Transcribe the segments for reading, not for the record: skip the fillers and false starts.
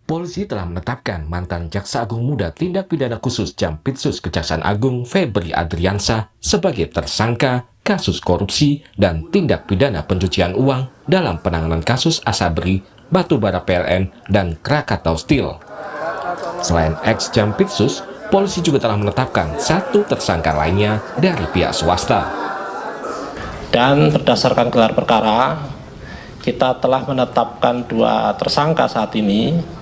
Polisi telah menetapkan mantan Jaksa Agung Muda Tindak Pidana Khusus Jampitsus Kejaksaan Agung Febri Adriansyah sebagai tersangka kasus korupsi dan tindak pidana pencucian uang dalam penanganan kasus Asabri, Batubara PLN, dan Krakatau Steel. Selain ex-Jampitsus, polisi juga telah menetapkan satu tersangka lainnya dari pihak swasta. Dan berdasarkan gelar perkara, kita telah menetapkan dua tersangka saat ini,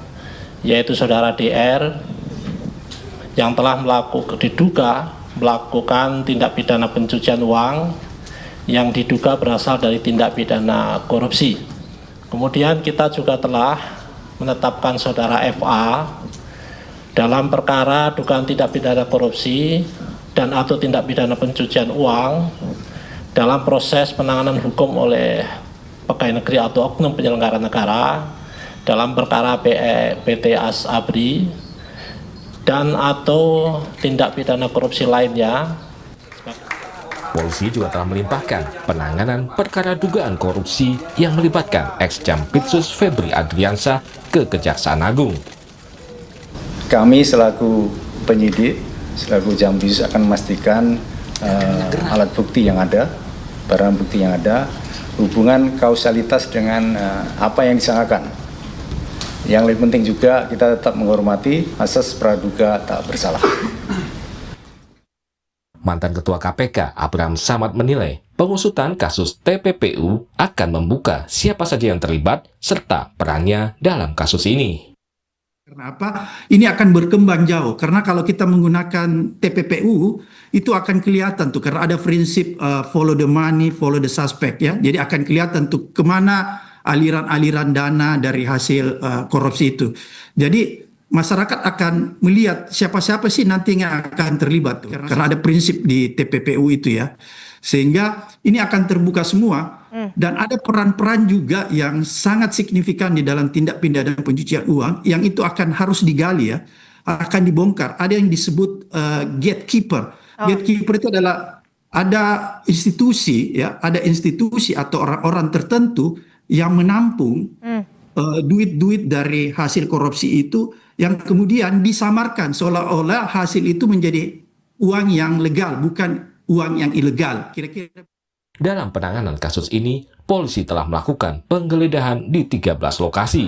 yaitu saudara DR yang telah diduga melakukan tindak pidana pencucian uang yang diduga berasal dari tindak pidana korupsi. Kemudian kita juga telah menetapkan saudara FA dalam perkara dugaan tindak pidana korupsi dan atau tindak pidana pencucian uang dalam proses penanganan hukum oleh pegawai negeri atau oknum penyelenggara negara dalam perkara PT Asabri dan atau tindak pidana korupsi lainnya. Polisi juga telah melimpahkan penanganan perkara dugaan korupsi yang melibatkan ex-Jampitsus Febri Adriansyah ke Kejaksaan Agung. Kami selaku penyidik, selaku Jampitsus akan memastikan alat bukti yang ada, barang bukti yang ada, hubungan kausalitas dengan apa yang disangkakan. Yang lebih penting juga kita tetap menghormati asas praduga tak bersalah. Mantan Ketua KPK Abraham Samad menilai pengusutan kasus TPPU akan membuka siapa saja yang terlibat serta perannya dalam kasus ini. Karena apa? Ini akan berkembang jauh. Karena kalau kita menggunakan TPPU, itu akan kelihatan tuh. Karena ada prinsip follow the money, follow the suspect ya. Jadi akan kelihatan tuh kemana aliran-aliran dana dari hasil korupsi itu. Jadi masyarakat akan melihat siapa-siapa sih nanti yang akan terlibat. Karena ada prinsip di TPPU itu ya. Sehingga ini akan terbuka semua. Dan ada peran-peran juga yang sangat signifikan di dalam tindak pidana pencucian uang yang itu akan harus digali ya, akan dibongkar. Ada yang disebut gatekeeper. Gatekeeper itu adalah ada institusi ya, ada institusi atau orang-orang tertentu yang menampung duit-duit dari hasil korupsi itu yang kemudian disamarkan seolah-olah hasil itu menjadi uang yang legal, bukan uang yang ilegal. Kira-kira. Dalam penanganan kasus ini, polisi telah melakukan penggeledahan di 13 lokasi.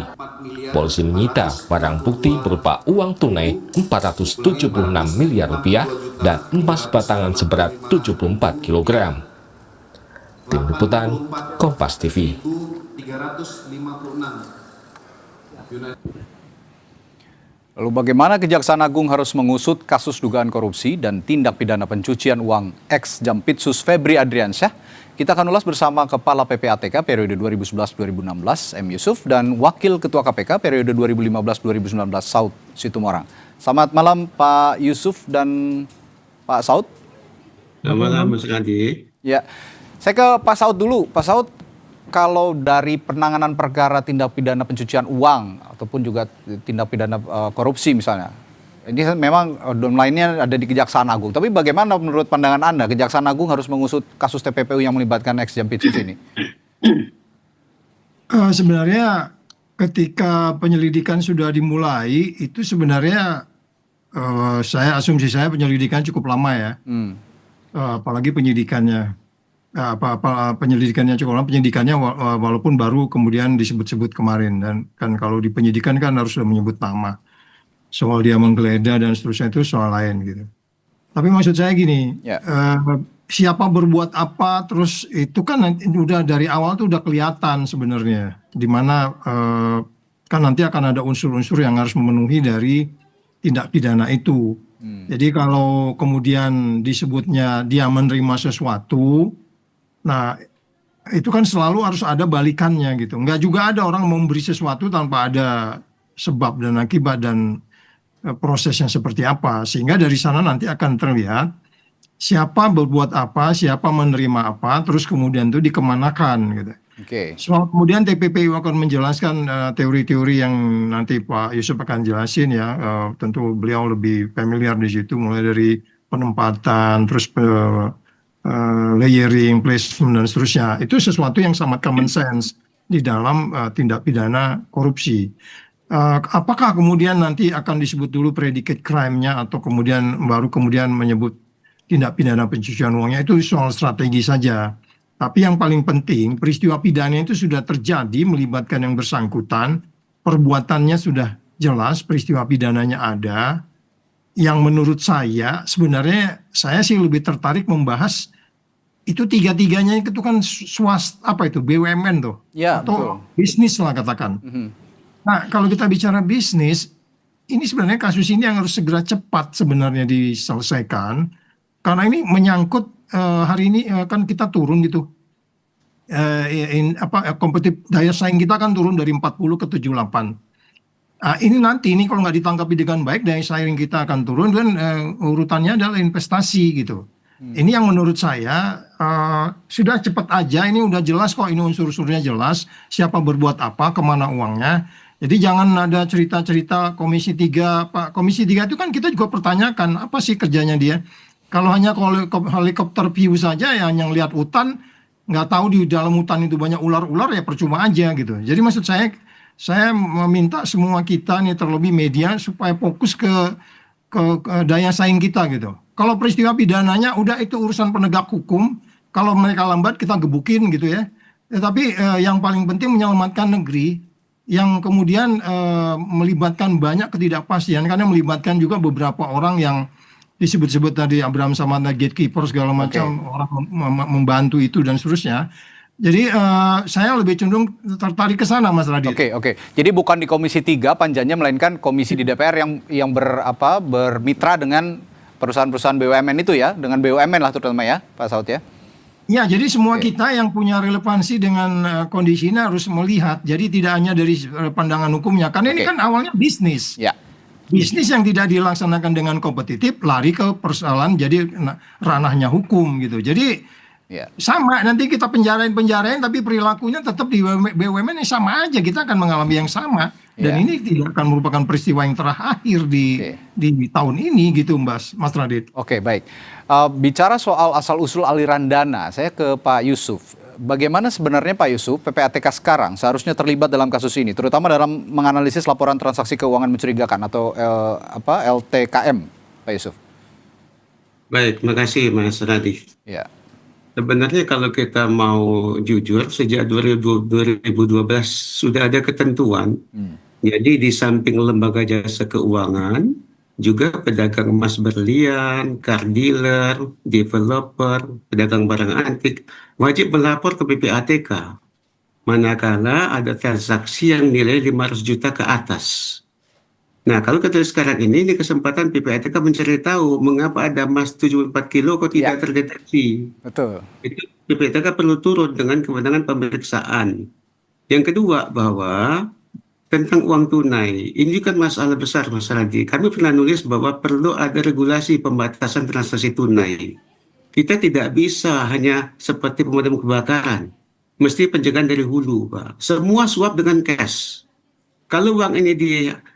Polisi menyita barang bukti berupa uang tunai 476 miliar rupiah dan emas batangan seberat 74 kg. Tim Liputan, Kompas TV. Lalu bagaimana Kejaksaan Agung harus mengusut kasus dugaan korupsi dan tindak pidana pencucian uang ex-Jampitsus Febri Adriansyah? Kita akan ulas bersama Kepala PPATK periode 2011-2016 M. Yusuf dan Wakil Ketua KPK periode 2015-2019 Saud Situmorang. Selamat malam Pak Yusuf dan Pak Saud. Selamat malam Mas Randi. Ya, saya ke Pak Saud dulu. Pak Saud, kalau dari penanganan perkara tindak pidana pencucian uang ataupun juga tindak pidana korupsi misalnya, ini memang domainnya ada di Kejaksaan Agung. Tapi bagaimana menurut pandangan Anda Kejaksaan Agung harus mengusut kasus TPPU yang melibatkan ex-Jampitsus ini? Sebenarnya ketika penyelidikan sudah dimulai, itu sebenarnya asumsi saya penyelidikan cukup lama ya. Apalagi penyidikannya. Penyelidikannya cukup lama, penyidikannya walaupun baru kemudian disebut-sebut kemarin, dan kan kalau di penyidikan kan harus sudah menyebut nama, soal dia menggeledah dan seterusnya itu soal lain gitu. Tapi maksud saya gini, siapa berbuat apa, terus itu kan udah dari awal tuh udah kelihatan sebenarnya, di mana kan nanti akan ada unsur-unsur yang harus memenuhi dari tindak pidana itu. Jadi kalau kemudian disebutnya dia menerima sesuatu, nah itu kan selalu harus ada balikannya gitu. Enggak juga ada orang memberi sesuatu tanpa ada sebab dan akibat dan prosesnya seperti apa. Sehingga dari sana nanti akan terlihat siapa berbuat apa, siapa menerima apa, terus kemudian itu dikemanakan gitu. Soal kemudian TPPU akan menjelaskan teori-teori yang nanti Pak Yusuf akan jelasin ya. Tentu beliau lebih familiar di situ, mulai dari penempatan, terus layering, placement dan seterusnya. Itu sesuatu yang sangat common sense di dalam tindak pidana korupsi. Apakah kemudian nanti akan disebut dulu predicate crime-nya atau kemudian menyebut tindak pidana pencucian uangnya, itu soal strategi saja. Tapi yang paling penting peristiwa pidana itu sudah terjadi melibatkan yang bersangkutan, perbuatannya sudah jelas, peristiwa pidananya ada. Yang menurut saya sebenarnya saya sih lebih tertarik membahas itu tiga-tiganya itu kan apa itu BUMN tuh Ya, atau betul. bisnis lah katakan. Nah, kalau kita bicara bisnis, ini sebenarnya kasus ini yang harus segera cepat sebenarnya diselesaikan, karena ini menyangkut hari ini kan kita turun gitu, kompetitif daya saing kita kan turun dari 40 ke 78. Ini nanti ini kalau nggak ditangkapi dengan baik, daya saing kita akan turun dan urutannya adalah investasi gitu. Ini yang menurut saya sudah cepat aja, ini udah jelas kok, ini unsur-unsurnya jelas, siapa berbuat apa, kemana uangnya. Jadi jangan ada cerita-cerita Komisi 3, Pak. Komisi 3 itu kan kita juga pertanyakan, apa sih kerjanya dia? Kalau hanya helikopter view saja ya, yang lihat hutan, nggak tahu di dalam hutan itu banyak ular-ular, ya percuma aja gitu. Jadi maksud saya meminta semua kita nih, terlebih media, supaya fokus ke daya saing kita gitu. Kalau peristiwa pidananya udah itu urusan penegak hukum, kalau mereka lambat kita gebukin gitu ya. Tetapi yang paling penting menyelamatkan negeri, yang kemudian melibatkan banyak ketidakpastian, karena melibatkan juga beberapa orang yang disebut-sebut tadi, Abraham Samad, gatekeeper segala macam, orang membantu itu dan seterusnya. Jadi saya lebih cenderung tertarik ke sana, Mas Radit. Oke. Jadi bukan di Komisi 3 panjanya, melainkan komisi di DPR yang bermitra dengan perusahaan-perusahaan BUMN itu ya, dengan BUMN lah terutama ya, Pak Saud ya. Ya, jadi semua kita yang punya relevansi dengan kondisi ini harus melihat. Jadi tidak hanya dari pandangan hukumnya, karena ini kan awalnya bisnis. Ya. Bisnis yang tidak dilaksanakan dengan kompetitif lari ke persoalan jadi ranahnya hukum gitu. Jadi sama, nanti kita penjarain tapi perilakunya tetap di BUMN yang sama aja, kita akan mengalami yang sama. Dan ini tidak akan merupakan peristiwa yang terakhir di tahun ini gitu, Mas Radit. Oke, baik. Bicara soal asal-usul aliran dana, saya ke Pak Yusuf. Bagaimana sebenarnya Pak Yusuf, PPATK sekarang seharusnya terlibat dalam kasus ini, terutama dalam menganalisis laporan transaksi keuangan mencurigakan atau LTKM, Pak Yusuf? Baik, terima kasih Mas Radit. Ya. Sebenarnya kalau kita mau jujur, sejak 2012 sudah ada ketentuan. Jadi di samping lembaga jasa keuangan, juga pedagang emas berlian, car dealer, developer, pedagang barang antik, wajib melapor ke PPATK manakala ada transaksi yang nilai 500 juta ke atas. Nah, kalau kita sekarang ini kesempatan PPATK mencari tahu mengapa ada emas 74 kilo kok tidak terdeteksi. Betul. Itu PPATK perlu turun dengan kewenangan pemeriksaan. Yang kedua, bahwa tentang uang tunai, ini kan masalah besar, Mas Radit. Kami pernah nulis bahwa perlu ada regulasi pembatasan transaksi tunai. Kita tidak bisa hanya seperti pemadam kebakaran. Mesti pencegahan dari hulu, Pak. Semua suap dengan cash. Kalau uang ini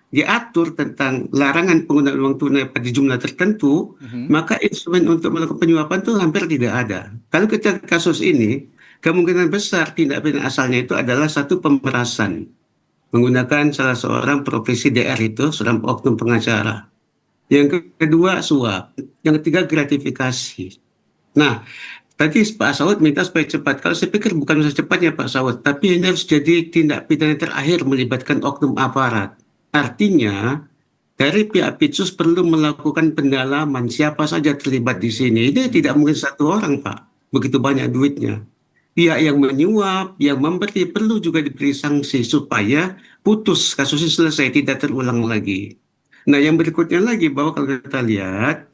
diatur tentang larangan penggunaan uang tunai pada jumlah tertentu, maka instrumen untuk melakukan penyuapan itu hampir tidak ada. Kalau kita kasus ini, kemungkinan besar tindak pidana asalnya itu adalah satu pemerasan, menggunakan salah seorang profesi DR itu, seorang oknum pengacara. Yang kedua suap, yang ketiga gratifikasi. Nah, tadi Pak Saud minta supaya cepat. Kalau saya pikir bukan masa cepatnya Pak Saud, tapi ini harus jadi tindak pidana terakhir melibatkan oknum aparat. Artinya, dari pihak Pitsus perlu melakukan pendalaman siapa saja terlibat di sini. Ini tidak mungkin satu orang, Pak. Begitu banyak duitnya. Pihak yang menyuap, yang memberi perlu juga diberi sanksi supaya putus, kasusnya selesai, tidak terulang lagi. Nah, yang berikutnya lagi bahwa kalau kita lihat,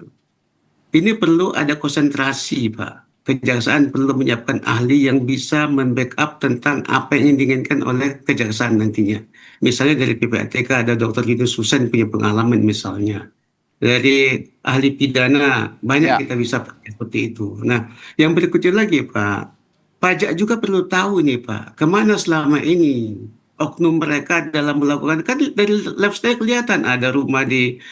ini perlu ada konsentrasi, Pak. Kejaksaan perlu menyiapkan ahli yang bisa membackup tentang apa yang diinginkan oleh kejaksaan nantinya. Misalnya dari PPATK ada Dr. Yunus Husain punya pengalaman misalnya. Dari ahli pidana, banyak kita bisa pakai seperti itu. Nah, yang berikutnya lagi, Pak. Pajak juga perlu tahu nih Pak, kemana selama ini oknum mereka dalam melakukan, kan dari lifestyle kelihatan ada rumah di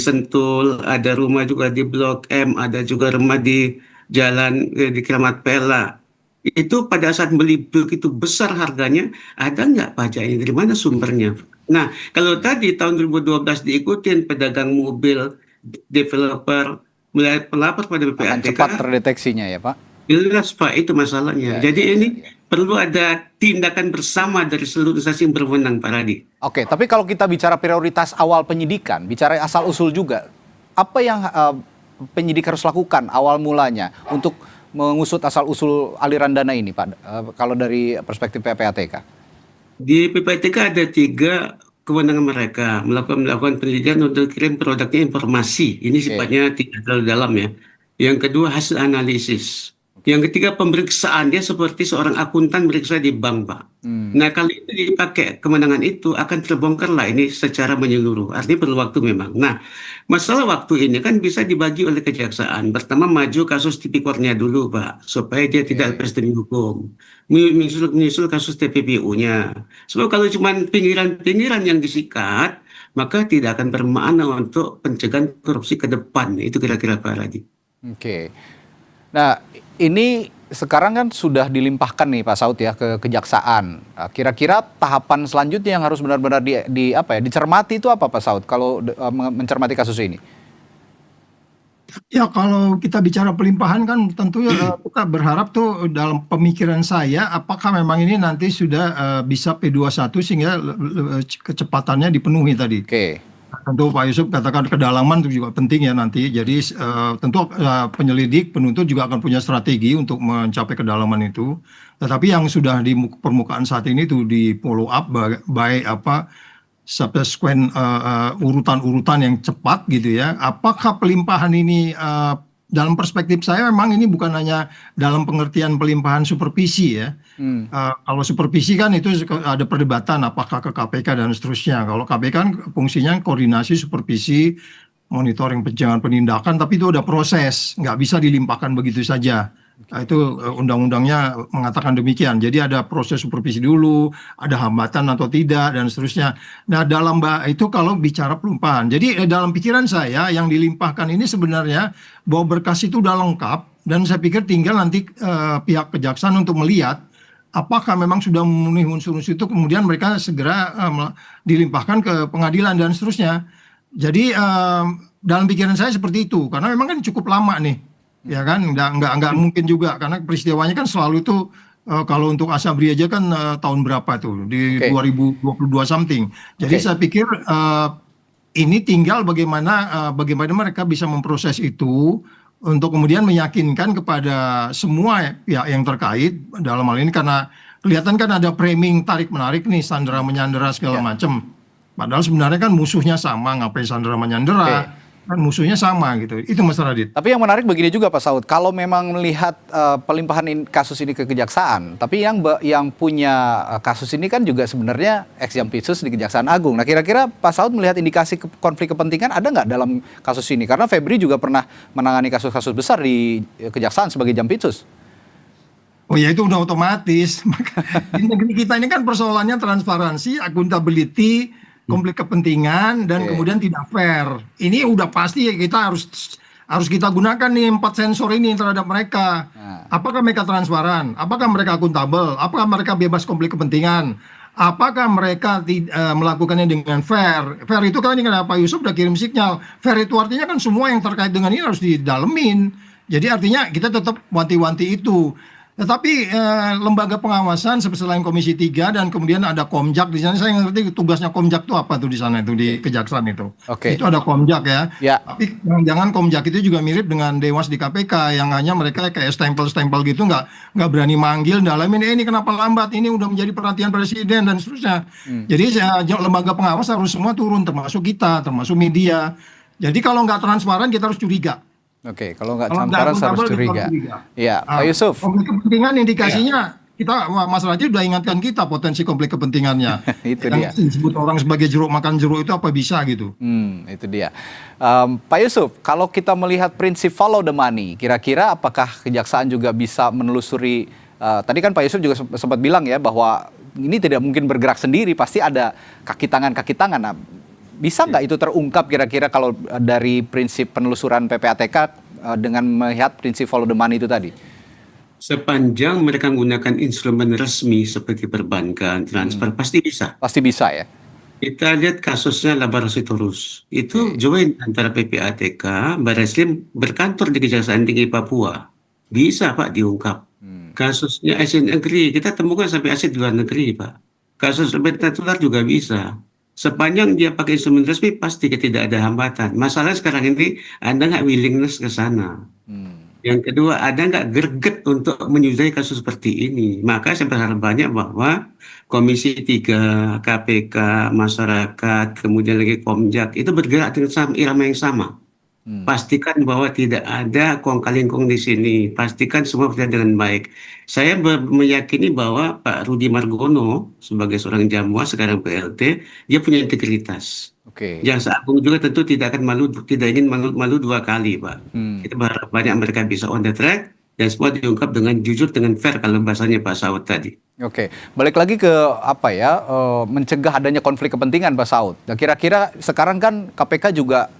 Sentul, ada rumah juga di Blok M, ada juga rumah di Jalan di Keramat Pela. Itu pada saat beli begitu besar harganya, ada nggak pajaknya, dari mana sumbernya? Nah, kalau tadi tahun 2012 diikutin pedagang mobil, developer, mulai pelapor pada Akan PPATK, cepat terdeteksinya ya Pak? jelas Pak itu masalahnya. Jadi ini perlu ada tindakan bersama dari seluruh instansi yang berwenang Pak Radi. Oke, tapi kalau kita bicara prioritas awal penyidikan, bicara asal-usul juga, apa yang penyidik harus lakukan awal mulanya untuk mengusut asal-usul aliran dana ini Pak, kalau dari perspektif PPATK? Di PPATK ada 3 kewenangan mereka melakukan penelitian untuk kirim produknya informasi. Ini sifatnya tidak terlalu dalam ya. Yang kedua hasil analisis. Yang ketiga pemeriksaan, dia seperti seorang akuntan meriksa di bank Pak. Nah kalau itu dipakai kewenangan itu akan terbongkar lah ini secara menyeluruh. Artinya perlu waktu memang. Nah masalah waktu ini kan bisa dibagi oleh kejaksaan. Pertama maju kasus tipikornya dulu Pak, supaya dia tidak lepas demi hukum. Menyusul kasus TPPU-nya. Sebab kalau cuma pinggiran-pinggiran yang disikat, maka tidak akan bermakna untuk pencegahan korupsi ke depan. Itu kira-kira Pak Radi. Oke. Nah, ini sekarang kan sudah dilimpahkan nih Pak Saud ya ke kejaksaan. Nah, kira-kira tahapan selanjutnya yang harus benar-benar dicermati itu apa Pak Saud kalau mencermati kasus ini? Ya kalau kita bicara pelimpahan kan tentu kita berharap tuh dalam pemikiran saya apakah memang ini nanti sudah bisa P21 sehingga kecepatannya dipenuhi tadi. Oke. Tentu Pak Yusuf katakan kedalaman itu juga penting ya nanti. Jadi tentu penyelidik, penuntut juga akan punya strategi untuk mencapai kedalaman itu. Tetapi yang sudah di permukaan saat ini tuh di follow up baik apa subsequent urutan-urutan yang cepat gitu ya. Apakah pelimpahan ini dalam perspektif saya memang ini bukan hanya dalam pengertian pelimpahan supervisi ya. Kalau supervisi kan itu ada perdebatan apakah ke KPK dan seterusnya. Kalau KPK kan fungsinya koordinasi, supervisi, monitoring pencegahan penindakan, tapi itu ada proses, nggak bisa dilimpahkan begitu saja. Nah, itu undang-undangnya mengatakan demikian. Jadi ada proses supervisi dulu, ada hambatan atau tidak dan seterusnya. Nah dalam itu kalau bicara pelimpahan. Jadi dalam pikiran saya yang dilimpahkan ini sebenarnya bahwa berkas itu udah lengkap dan saya pikir tinggal nanti pihak kejaksaan untuk melihat apakah memang sudah memenuhi unsur-unsur itu kemudian mereka segera dilimpahkan ke pengadilan dan seterusnya. Jadi dalam pikiran saya seperti itu karena memang kan cukup lama nih. Ya kan nggak mungkin juga karena peristiwanya kan selalu itu kalau untuk Asabri aja kan tahun berapa tuh di 2022 something. Jadi saya pikir ini tinggal bagaimana mereka bisa memproses itu untuk kemudian meyakinkan kepada semua pihak yang terkait dalam hal ini karena kelihatan kan ada framing tarik menarik nih sandera menyandera segala macam. Padahal sebenarnya kan musuhnya sama, ngapain sandera menyandera? Kan musuhnya sama gitu. Itu Mas Radit. Tapi yang menarik begini juga Pak Saud, kalau memang melihat pelimpahan kasus ini ke kejaksaan, tapi yang punya kasus ini kan juga sebenarnya ex jampitsus di Kejaksaan Agung. Nah kira-kira Pak Saud melihat indikasi konflik kepentingan ada nggak dalam kasus ini? Karena Febri juga pernah menangani kasus-kasus besar di kejaksaan sebagai jampitsus. Oh ya itu udah otomatis. Di negeri kita ini kan persoalannya transparansi, accountability, konflik kepentingan dan kemudian tidak fair. Ini udah pasti kita harus kita gunakan nih 4 sensor ini terhadap mereka. Apakah mereka transparan? Apakah mereka akuntabel? Apakah mereka bebas konflik kepentingan? Apakah mereka melakukannya dengan fair? Fair itu kan ini Pak Yusuf udah kirim sinyal. Fair itu artinya kan semua yang terkait dengan ini harus didalemin. Jadi artinya kita tetap wanti-wanti itu. Tetapi lembaga pengawasan selain Komisi 3 dan kemudian ada Komjak di sana. Saya ngerti tugasnya Komjak itu apa tuh di sana itu di kejaksaan itu. Itu ada Komjak ya. Tapi jangan Komjak itu juga mirip dengan Dewas di KPK yang hanya mereka kayak stempel-stempel gitu nggak berani manggil dalamin ini kenapa lambat ini udah menjadi perhatian presiden dan seterusnya. Jadi lembaga pengawas harus semua turun termasuk kita termasuk media. Jadi kalau nggak transparan kita harus curiga. Oke, kalau nggak transparan harus curiga. Iya, Pak Yusuf. Konflik kepentingan indikasinya kita, Mas Raji udah ingatkan kita potensi konflik kepentingannya. Itu yang dia. disebut orang sebagai jeruk makan jeruk itu apa bisa gitu. Itu dia. Pak Yusuf, kalau kita melihat prinsip follow the money, kira-kira apakah kejaksaan juga bisa menelusuri? Tadi kan Pak Yusuf juga sempat bilang ya bahwa ini tidak mungkin bergerak sendiri, pasti ada kaki tangan. Nah, bisa nggak itu terungkap kira-kira kalau dari prinsip penelusuran PPATK dengan melihat prinsip follow the money itu tadi? Sepanjang mereka menggunakan instrumen resmi seperti perbankan, transfer, pasti bisa. Pasti bisa ya? Kita lihat kasusnya Labarasitorus. Itu Oke. join antara PPATK, Barreskrim berkantor di Kejaksaan Tinggi Papua. Bisa Pak diungkap. Hmm. Kasusnya aset negeri, kita temukan sampai aset di luar negeri Pak. Kasus obat tertular juga bisa. Sepanjang dia pakai instrumen resmi, pasti tidak ada hambatan. Masalah sekarang ini, Anda nggak willingness ke sana. Hmm. Yang kedua, ada nggak greget untuk menyudahi kasus seperti ini? Maka saya berharap banyak bahwa Komisi 3, KPK, masyarakat, kemudian lagi Komjak, itu bergerak dengan irama yang sama. Hmm. Pastikan bahwa tidak ada kong kali kong di sini. Pastikan semua berjalan dengan baik. Saya meyakini bahwa Pak Rudi Margono sebagai seorang jamuah sekarang PLT, dia punya integritas. Oke. Jaksa Agung juga tentu tidak akan malu, tidak ingin malu dua kali, Pak. Hmm. Kita berharap banyak mereka bisa on the track dan semua diungkap dengan jujur, dengan fair kalau bahasanya Pak Saud tadi. Oke, balik lagi ke apa ya, mencegah adanya konflik kepentingan, Pak Saud. Nah, kira-kira sekarang kan KPK juga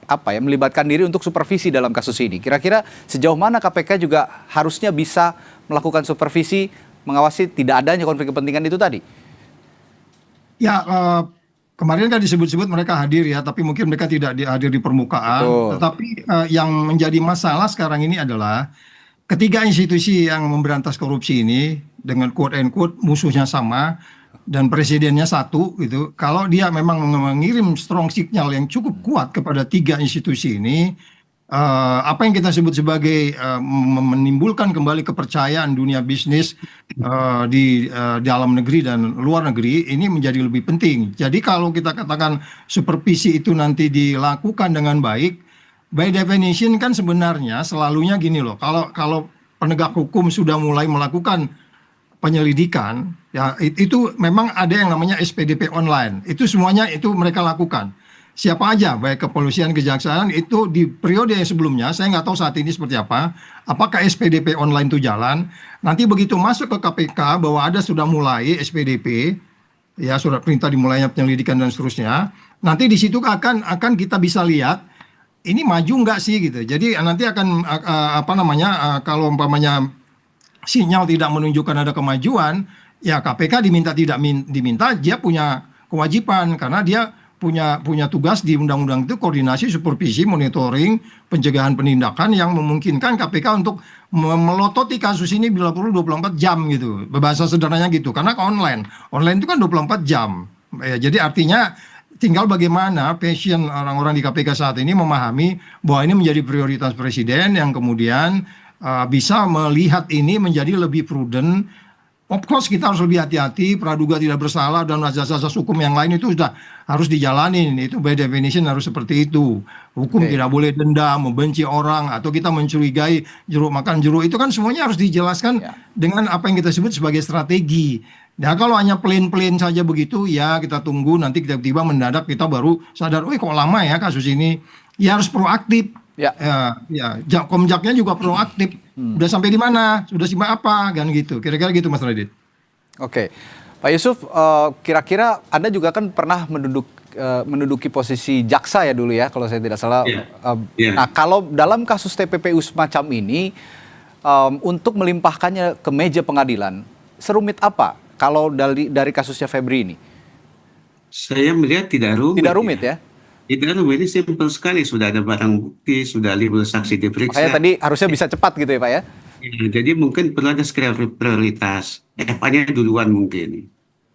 apa ya, melibatkan diri untuk supervisi dalam kasus ini. Kira-kira sejauh mana KPK juga harusnya bisa melakukan supervisi, mengawasi tidak adanya konflik kepentingan itu tadi? Ya, kemarin kan disebut-sebut mereka hadir ya, tapi mungkin mereka tidak hadir di permukaan. Betul. Tetapi yang menjadi masalah sekarang ini adalah ketiga institusi yang memberantas korupsi ini dengan quote and quote musuhnya sama dan presidennya satu gitu. Kalau dia memang mengirim strong signal yang cukup kuat kepada tiga institusi ini, apa yang kita sebut sebagai menimbulkan kembali kepercayaan dunia bisnis di dalam negeri dan luar negeri ini menjadi lebih penting. Jadi kalau kita katakan supervisi itu nanti dilakukan dengan baik, by definition kan sebenarnya selalunya gini loh. Kalau penegak hukum sudah mulai melakukan penyelidikan, ya itu memang ada yang namanya SPDP online. Itu semuanya itu mereka lakukan. Siapa aja, baik kepolisian, kejaksaan, itu di periode yang sebelumnya, saya nggak tahu saat ini seperti apa, apakah SPDP online itu jalan. Nanti begitu masuk ke KPK bahwa ada sudah mulai SPDP, ya surat perintah dimulainya penyelidikan dan seterusnya. Nanti di situ akan kita bisa lihat ini maju nggak sih gitu. Jadi nanti akan kalau umpamanya sinyal tidak menunjukkan ada kemajuan, ya KPK diminta dia punya kewajiban karena dia punya tugas di undang-undang itu koordinasi, supervisi, monitoring, pencegahan penindakan yang memungkinkan KPK untuk melototi kasus ini bila perlu 24 jam gitu. Bahasa sederhananya gitu. Karena online itu kan 24 jam. Ya, jadi artinya tinggal bagaimana passion orang-orang di KPK saat ini memahami bahwa ini menjadi prioritas presiden yang kemudian bisa melihat ini menjadi lebih prudent. Of course kita harus lebih hati-hati, praduga tidak bersalah dan asas-asas hukum yang lain itu sudah harus dijalanin. Itu by definition harus seperti itu. Hukum tidak boleh dendam, membenci orang, atau kita mencurigai jeruk makan jeruk. Itu kan semuanya harus dijelaskan dengan apa yang kita sebut sebagai strategi. Nah kalau hanya plain-plain saja begitu, ya kita tunggu nanti tiba-tiba mendadak kita baru sadar, kok lama ya kasus ini. Ya harus proaktif. Komjaknya juga proaktif. Udah sampai di mana? Sudah simak apa? Kan gitu. Kira-kira gitu Mas Radit. Oke, Pak Yusuf, kira-kira Anda juga kan pernah menduduki posisi jaksa ya dulu ya, kalau saya tidak salah. Nah, kalau dalam kasus TPPU semacam ini, untuk melimpahkannya ke meja pengadilan, serumit apa kalau dari kasusnya Febri ini? Saya melihat tidak rumit. Tidak rumit ya? Tidak rumit, ini simpel sekali. Sudah ada barang bukti, sudah label saksi diperiksa. Makanya tadi harusnya bisa cepat gitu ya Pak ya? Jadi mungkin perlu ada skala prioritas. FA-nya duluan mungkin.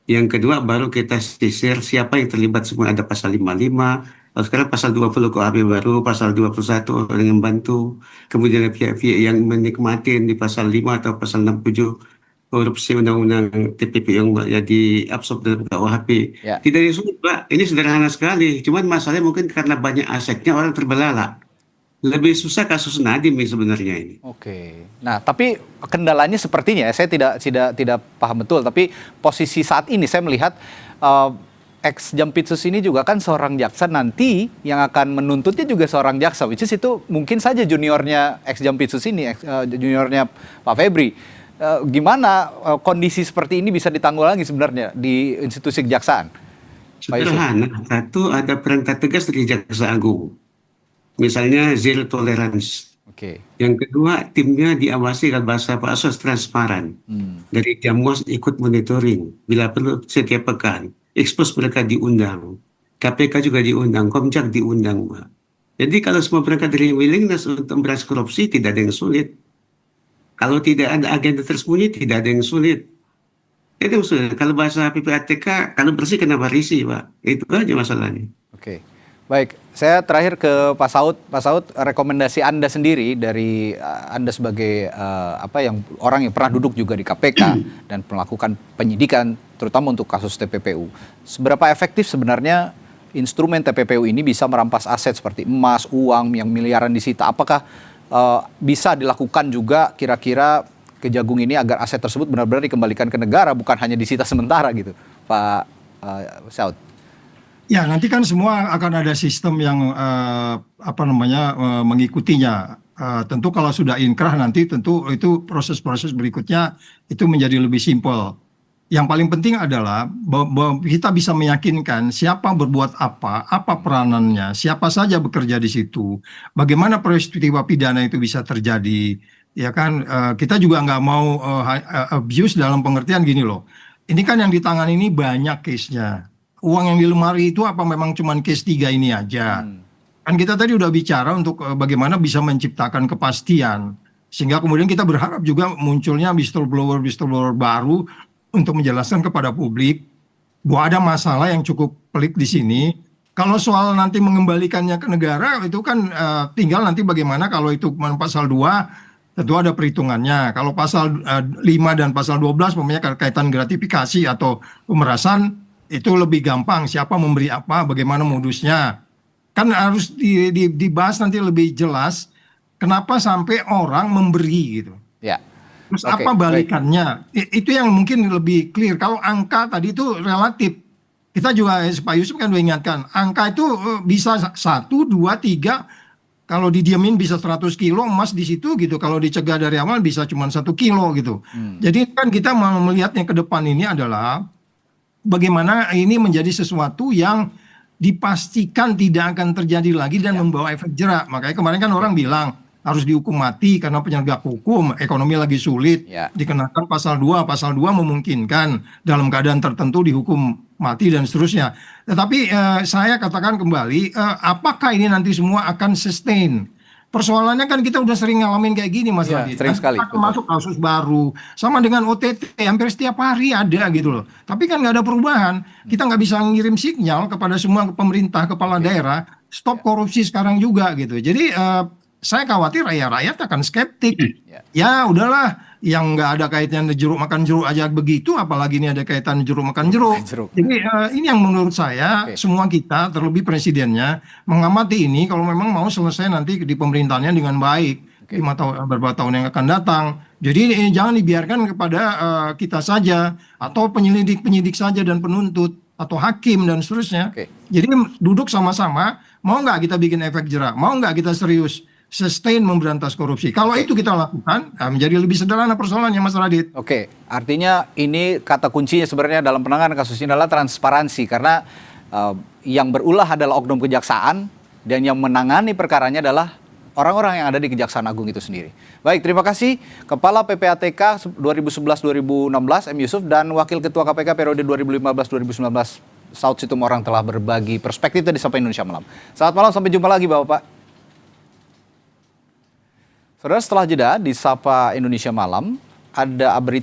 Yang kedua baru kita sisir siapa yang terlibat semua. Ada pasal 55, sekarang pasal 20 KUHP baru, pasal 21 orang yang membantu. Kemudian ada pihak-pihak yang menikmati di pasal 5 atau pasal 67 korupsi undang-undang TPP yang diabsorb dalam KUHP. Tidak disulit Pak, ini sederhana sekali. Cuman masalahnya mungkin karena banyak asetnya orang terbelalak. Lebih susah kasus Nadiem sebenarnya ini. Oke. Nah, tapi kendalanya sepertinya saya tidak paham betul, tapi posisi saat ini saya melihat ex Jampitsus ini juga kan seorang jaksa, nanti yang akan menuntutnya juga seorang jaksa, which is itu mungkin saja juniornya ex Jampitsus ini, juniornya Pak Febri. Gimana kondisi seperti ini bisa ditanggulangi sebenarnya di institusi kejaksaan? Sederhana, satu ada perintah tegas dari Jaksa Agung. Misalnya zero tolerance. Yang kedua, timnya diawasi kalau bahasa Pak Asos transparan. Dari Jamwas ikut monitoring bila perlu setiap pekan. expose mereka diundang, KPK juga diundang, Komjak diundang, Pak. Jadi kalau semua mereka dari willingness untuk memberantas korupsi, tidak ada yang sulit. Kalau tidak ada agenda tersembunyi, tidak ada yang sulit. Itu sulit. Kalau bahasa PPATK, kalau bersih kenapa risih, Pak? Itu aja masalahnya. Oke, baik. Saya terakhir ke Pak Saud. Pak Saud, rekomendasi Anda sendiri dari Anda sebagai orang yang pernah duduk juga di KPK dan melakukan penyidikan, terutama untuk kasus TPPU. Seberapa efektif sebenarnya instrumen TPPU ini bisa merampas aset seperti emas, uang yang miliaran disita? Apakah bisa dilakukan juga kira-kira Kejagung ini agar aset tersebut benar-benar dikembalikan ke negara, bukan hanya disita sementara gitu, Pak Saud? Ya, nanti kan semua akan ada sistem yang mengikutinya. Tentu kalau sudah inkrah nanti tentu itu proses-proses berikutnya itu menjadi lebih simpel. Yang paling penting adalah bahwa kita bisa meyakinkan siapa berbuat apa peranannya, siapa saja bekerja di situ, bagaimana peristiwa pidana itu bisa terjadi. Ya kan, kita juga nggak mau abuse dalam pengertian gini loh. Ini kan yang di tangan ini banyak case-nya. Uang yang di lemari itu apa memang cuma case 3 ini aja? Kan kita tadi udah bicara untuk bagaimana bisa menciptakan kepastian. Sehingga kemudian kita berharap juga munculnya whistleblower baru untuk menjelaskan kepada publik bahwa ada masalah yang cukup pelik di sini. Kalau soal nanti mengembalikannya ke negara itu kan tinggal nanti bagaimana kalau itu pasal 2 tentu ada perhitungannya. Kalau pasal 5 dan pasal 12 mempunyai kaitan gratifikasi atau pemerasan, itu lebih gampang siapa memberi apa, bagaimana modusnya. Kan harus dibahas nanti lebih jelas kenapa sampai orang memberi gitu. Ya. Terus apa balikannya? Itu yang mungkin lebih clear. Kalau angka tadi itu relatif. Kita juga Pak Yusuf kan udah ingatkan, angka itu bisa 1, 2, 3. Kalau didiamin bisa 100 kilo emas di situ gitu. Kalau dicegah dari awal bisa cuma 1 kilo gitu. Jadi kan kita mau melihatnya ke depan ini adalah bagaimana ini menjadi sesuatu yang dipastikan tidak akan terjadi lagi dan membawa efek jerak. Makanya kemarin kan orang bilang harus dihukum mati karena penegak hukum, ekonomi lagi sulit, dikenakan pasal 2 memungkinkan dalam keadaan tertentu dihukum mati dan seterusnya. Tetapi saya katakan kembali, apakah ini nanti semua akan sustain? Persoalannya kan kita udah sering ngalamin kayak gini Mas Radit. Sering sekali. Masuk kasus baru, sama dengan OTT, hampir setiap hari ada gitu loh. Tapi kan nggak ada perubahan. Kita nggak bisa ngirim sinyal kepada semua pemerintah, kepala daerah, stop korupsi sekarang juga gitu. Jadi saya khawatir rakyat akan skeptik. Ya udahlah, yang nggak ada kaitannya jeruk makan jeruk aja begitu, apalagi ini ada kaitan jeruk makan jeruk. Jadi ini yang menurut saya semua kita, terlebih presidennya, mengamati ini kalau memang mau selesai nanti di pemerintahannya dengan baik. 5 tahun, beberapa tahun yang akan datang. Jadi jangan dibiarkan kepada kita saja, atau penyidik saja dan penuntut, atau hakim dan seterusnya. Jadi duduk sama-sama, mau nggak kita bikin efek jerak, mau nggak kita serius sustain memberantas korupsi. Kalau itu kita lakukan, menjadi lebih sederhana persoalannya Mas Radit. Oke, artinya ini kata kuncinya sebenarnya dalam penanganan kasus ini adalah transparansi. Karena yang berulah adalah oknum kejaksaan, dan yang menangani perkaranya adalah orang-orang yang ada di Kejaksaan Agung itu sendiri. Baik, terima kasih Kepala PPATK 2011-2016 M. Yusuf dan Wakil Ketua KPK periode 2015-2019 Saud Situmorang telah berbagi perspektif di Sapa Indonesia Malam. Selamat malam, sampai jumpa lagi Bapak. Saudara, setelah jeda di Sapa Indonesia Malam, ada berita